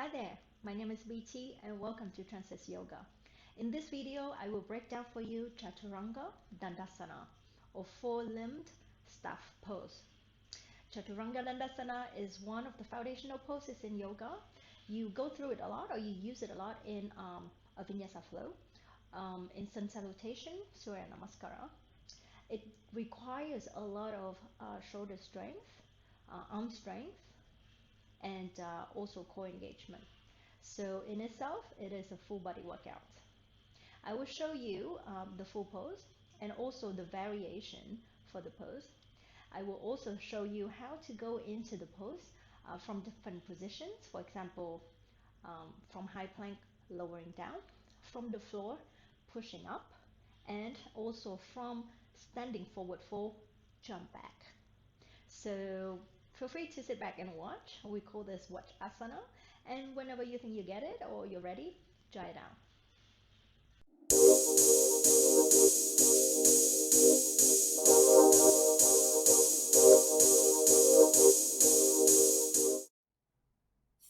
Hi there, my name is BT and welcome to Transist Yoga. In this video, I will break down for you Chaturanga Dandasana, or four-limbed staff pose. Chaturanga Dandasana is one of the foundational poses in yoga. You go through it a lot, or you use it a lot in a Vinyasa flow, in Sun Salutation, Surya Namaskara. It requires a lot of shoulder strength, arm strength, and also core engagement. So in itself, it is a full body workout. I will show you the full pose and also the variation for the pose. I will also show you how to go into the pose from different positions. For example, from high plank, lowering down, from the floor, pushing up, and also from standing forward fold, jump back. So feel free to sit back and watch. We call this watch asana. And whenever you think you get it or you're ready, try it out.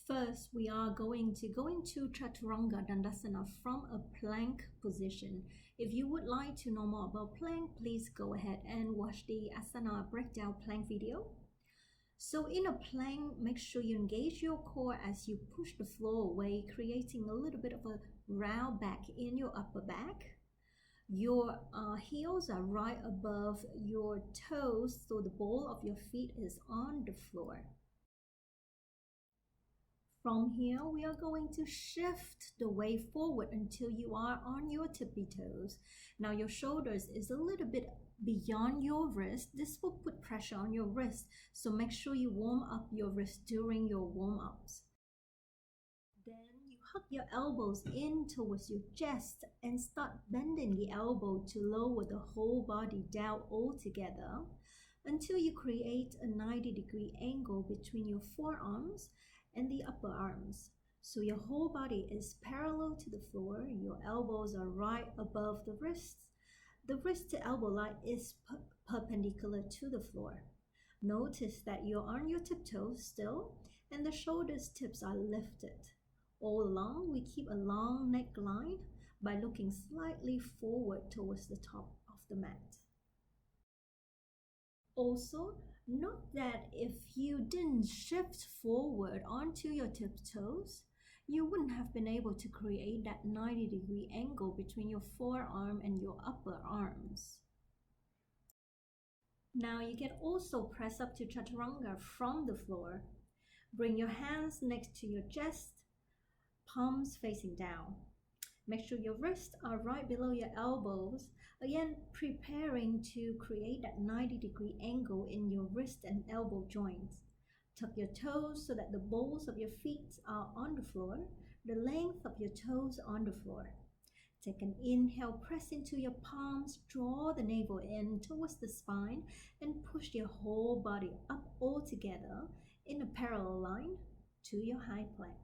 First, we are going to go into Chaturanga Dandasana from a plank position. If you would like to know more about plank, please go ahead and watch the asana breakdown plank video. So in a plank, make sure you engage your core as you push the floor away, creating a little bit of a round back in your upper back. Your heels are right above your toes, so the ball of your feet is on the floor. From here, we are going to shift the weight forward until you are on your tippy toes. Now your shoulders is a little bit beyond your wrist. This will put pressure on your wrist, so make sure you warm up your wrist during your warm-ups. Then you hug your elbows in towards your chest and start bending the elbow to lower the whole body down altogether until you create a 90-degree angle between your forearms and the upper arms. So your whole body is parallel to the floor. Your elbows are right above the wrists. The wrist to elbow line is perpendicular to the floor. Notice that you're on your tiptoes still and the shoulders tips are lifted. All along, we keep a long neckline by looking slightly forward towards the top of the mat. Also, note that if you didn't shift forward onto your tiptoes, you wouldn't have been able to create that 90-degree angle between your forearm and your upper arms. Now you can also press up to Chaturanga from the floor. Bring your hands next to your chest, palms facing down. Make sure your wrists are right below your elbows. Again, preparing to create that 90-degree angle in your wrist and elbow joints. Tuck your toes so that the balls of your feet are on the floor, the length of your toes on the floor. Take an inhale, press into your palms, draw the navel in towards the spine, and push your whole body up all together in a parallel line to your high plank.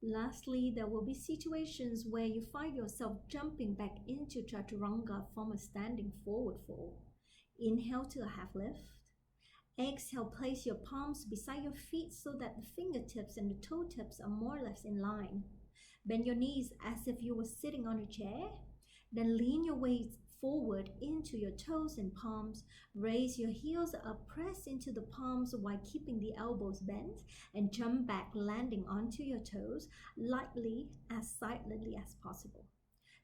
Lastly, there will be situations where you find yourself jumping back into Chaturanga from a standing forward fold. Inhale to a half lift. Exhale, place your palms beside your feet so that the fingertips and the toe tips are more or less in line. Bend your knees as if you were sitting on a chair. Then lean your weight forward into your toes and palms. Raise your heels up, press into the palms while keeping the elbows bent, and jump back, landing onto your toes lightly as silently as possible.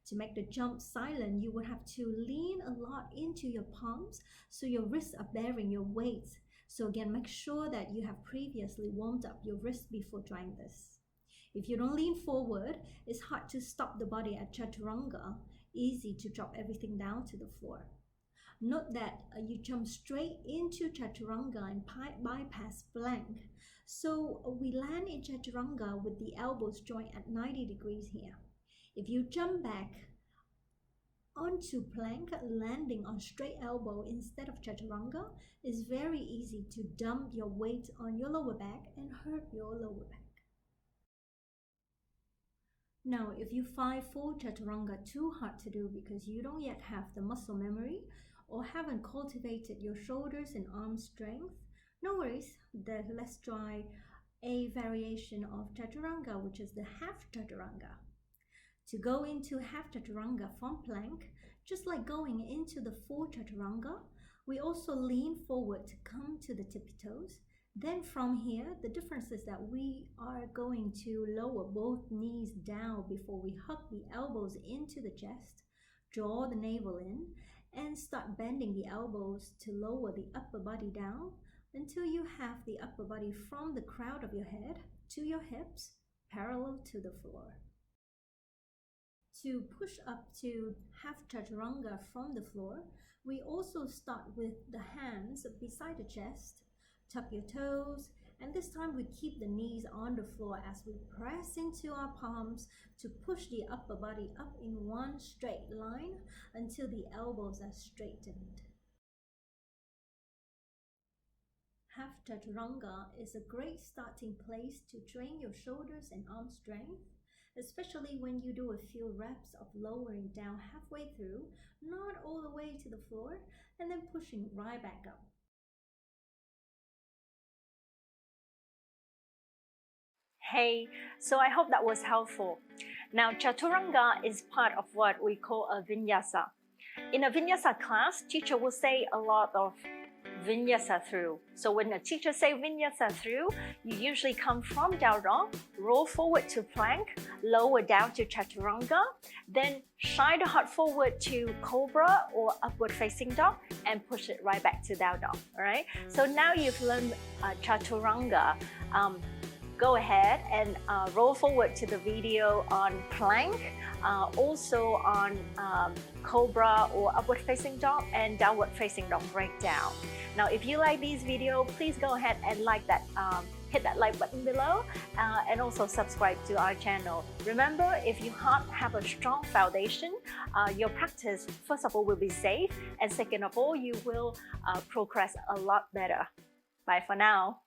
To make the jump silent, you would have to lean a lot into your palms so your wrists are bearing your weight. So again, make sure that you have previously warmed up your wrists before trying this. If you don't lean forward, it's hard to stop the body at Chaturanga, easy to drop everything down to the floor. Note that you jump straight into Chaturanga and bypass plank. So we land in Chaturanga with the elbows joint at 90 degrees here. If you jump back onto plank, landing on straight elbow instead of Chaturanga, it's very easy to dump your weight on your lower back and hurt your lower back. Now, if you find full Chaturanga too hard to do because you don't yet have the muscle memory or haven't cultivated your shoulders and arm strength, no worries, let's try a variation of chaturanga, which is the half chaturanga. To go into half chaturanga from plank, just like going into the full chaturanga, we also lean forward to come to the tippy toes. Then from here, the difference is that we are going to lower both knees down before we hug the elbows into the chest, draw the navel in, and start bending the elbows to lower the upper body down until you have the upper body from the crown of your head to your hips, parallel to the floor. To push up to half chaturanga from the floor, we also start with the hands beside the chest, tuck your toes, and this time we keep the knees on the floor as we press into our palms to push the upper body up in one straight line until the elbows are straightened. Half chaturanga is a great starting place to train your shoulders and arm strength, especially when you do a few reps of lowering down halfway through, not all the way to the floor, and then pushing right back up. Hey, so I hope that was helpful. Now, Chaturanga is part of what we call a vinyasa. In a vinyasa class, teacher will say a lot of vinyasa through. So when a teacher say vinyasa through, you usually come from down dog, roll forward to plank, lower down to chaturanga, then shine the heart forward to cobra or upward facing dog and push it right back to down dog. All right. So now you've learned chaturanga. Go ahead and roll forward to the video on plank, also on cobra or upward facing dog and downward facing dog breakdown. Now, if you like this video, please go ahead and like that, hit that like button below, and also subscribe to our channel. Remember, if you have a strong foundation, your practice, first of all, will be safe, and second of all, you will progress a lot better. Bye for now.